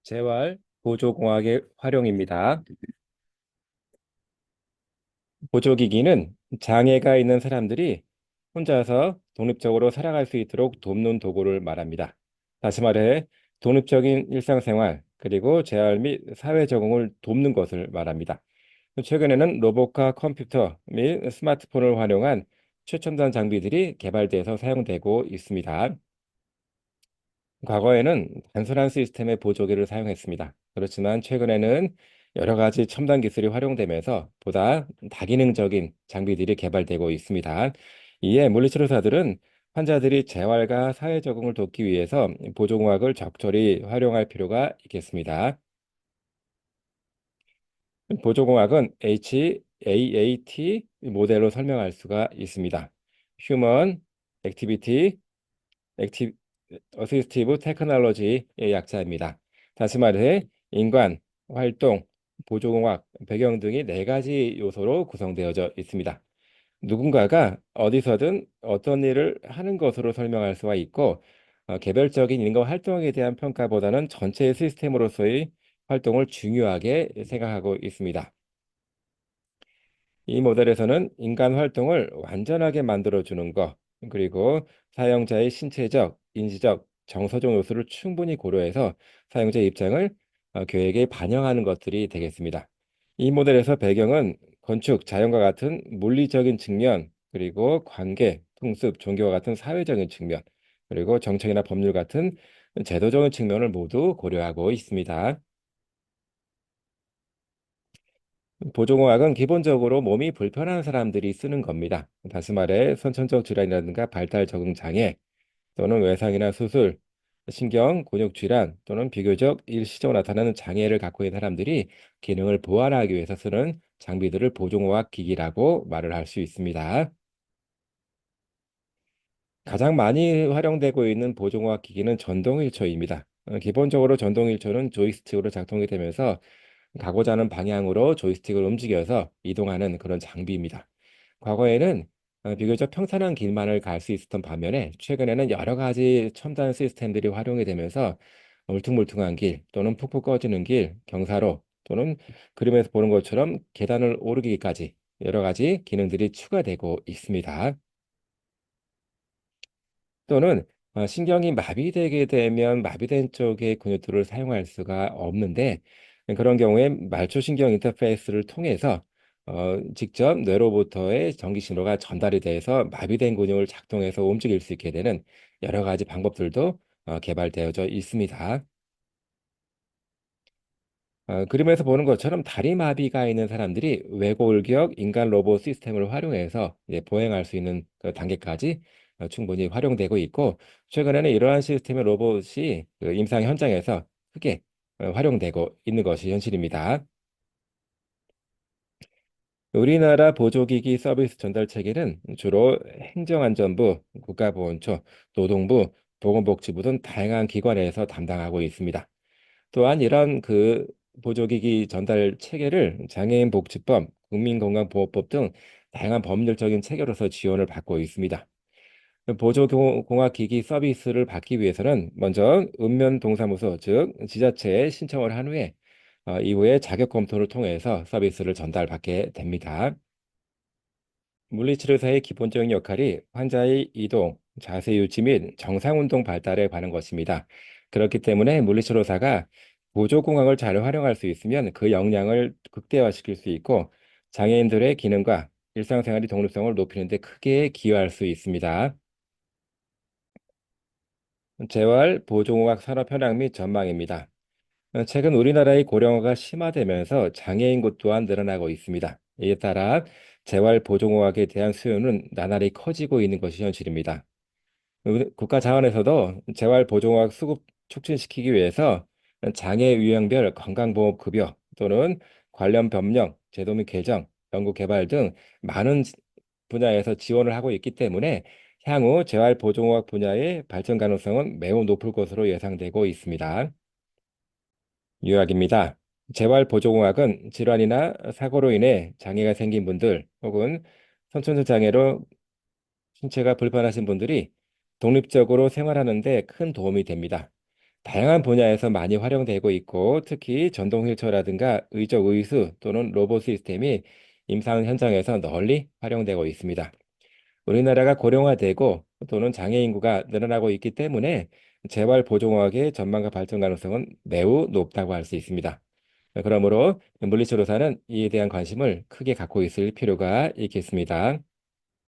재활 보조공학의 활용입니다. 보조기기는 장애가 있는 사람들이 혼자서 독립적으로 살아갈 수 있도록 돕는 도구를 말합니다. 다시 말해, 독립적인 일상생활, 그리고 재활 및 사회 적응을 돕는 것을 말합니다. 최근에는 로봇과 컴퓨터 및 스마트폰을 활용한 최첨단 장비들이 개발돼서 사용되고 있습니다. 과거에는 단순한 시스템의 보조기를 사용했습니다. 그렇지만 최근에는 여러 가지 첨단 기술이 활용되면서 보다 다기능적인 장비들이 개발되고 있습니다. 이에 물리치료사들은 환자들이 재활과 사회 적응을 돕기 위해서 보조공학을 적절히 활용할 필요가 있겠습니다. 보조공학은 HAAT 모델로 설명할 수가 있습니다. Human Activity 액티, 어시스티브 테크놀로지의 약자입니다. 다시 말해 인간, 활동, 보조공학, 배경 등이 네 가지 요소로 구성되어져 있습니다. 누군가가 어디서든 어떤 일을 하는 것으로 설명할 수가 있고 개별적인 인간 활동에 대한 평가보다는 전체 시스템으로서의 활동을 중요하게 생각하고 있습니다. 이 모델에서는 인간 활동을 완전하게 만들어주는 것, 그리고 사용자의 신체적, 인지적, 정서적 요소를 충분히 고려해서 사용자 입장을 계획에 반영하는 것들이 되겠습니다. 이 모델에서 배경은 건축, 자연과 같은 물리적인 측면, 그리고 관계, 풍습, 종교와 같은 사회적인 측면, 그리고 정책이나 법률 같은 제도적인 측면을 모두 고려하고 있습니다. 보조공학은 기본적으로 몸이 불편한 사람들이 쓰는 겁니다. 다시 말해 선천적 질환이라든가 발달 적응 장애 또는 외상이나 수술, 신경, 근육 질환 또는 비교적 일시적으로 나타나는 장애를 갖고 있는 사람들이 기능을 보완하기 위해서 쓰는 장비들을 보조공학 기기라고 말을 할 수 있습니다. 가장 많이 활용되고 있는 보조공학 기기는 전동휠체어입니다. 기본적으로 전동휠체어는 조이스틱으로 작동이 되면서 가고자 하는 방향으로 조이스틱을 움직여서 이동하는 그런 장비입니다. 과거에는 비교적 평탄한 길만을 갈 수 있었던 반면에 최근에는 여러 가지 첨단 시스템들이 활용이 되면서 울퉁불퉁한 길 또는 푹푹 꺼지는 길, 경사로 또는 그림에서 보는 것처럼 계단을 오르기까지 여러 가지 기능들이 추가되고 있습니다. 또는 신경이 마비되게 되면 마비된 쪽의 근육들을 사용할 수가 없는데 그런 경우에 말초신경 인터페이스를 통해서 직접 뇌로부터의 전기 신호가 전달이 돼서 마비된 근육을 작동해서 움직일 수 있게 되는 여러 가지 방법들도 개발되어져 있습니다. 그림에서 보는 것처럼 다리 마비가 있는 사람들이 외골격 인간 로봇 시스템을 활용해서 이제 보행할 수 있는 그 단계까지 충분히 활용되고 있고 최근에는 이러한 시스템의 로봇이 그 임상 현장에서 크게 활용되고 있는 것이 현실입니다. 우리나라 보조기기 서비스 전달 체계는 주로 행정안전부, 국가보훈처, 노동부, 보건복지부 등 다양한 기관에서 담당하고 있습니다. 또한 이런 그 보조기기 전달 체계를 장애인복지법, 국민건강보호법 등 다양한 법률적인 체계로서 지원을 받고 있습니다. 보조공학기기 서비스를 받기 위해서는 먼저 읍면동사무소, 즉 지자체에 신청을 한 후에 이후에 자격 검토를 통해서 서비스를 전달받게 됩니다. 물리치료사의 기본적인 역할이 환자의 이동, 자세 유지 및 정상운동 발달에 관한 것입니다. 그렇기 때문에 물리치료사가 보조공학을 잘 활용할 수 있으면 그 역량을 극대화시킬 수 있고 장애인들의 기능과 일상생활의 독립성을 높이는 데 크게 기여할 수 있습니다. 재활, 보조공학 산업 현황 및 전망입니다. 최근 우리나라의 고령화가 심화되면서 장애인 곳 또한 늘어나고 있습니다. 이에 따라 재활 보조공학에 대한 수요는 나날이 커지고 있는 것이 현실입니다. 국가 차원에서도 재활 보조공학 수급 촉진시키기 위해서 장애 유형별 건강보험급여 또는 관련 법령, 제도 및 개정, 연구 개발 등 많은 분야에서 지원을 하고 있기 때문에 향후 재활 보조공학 분야의 발전 가능성은 매우 높을 것으로 예상되고 있습니다. 요약입니다. 재활보조공학은 질환이나 사고로 인해 장애가 생긴 분들 혹은 선천적 장애로 신체가 불편하신 분들이 독립적으로 생활하는 데 큰 도움이 됩니다. 다양한 분야에서 많이 활용되고 있고 특히 전동 휠체어라든가 의적 의수 또는 로봇 시스템이 임상 현장에서 널리 활용되고 있습니다. 우리나라가 고령화되고 또는 장애 인구가 늘어나고 있기 때문에 재활 보조공학의 전망과 발전 가능성은 매우 높다고 할 수 있습니다. 그러므로 물리치료사는 이에 대한 관심을 크게 갖고 있을 필요가 있겠습니다.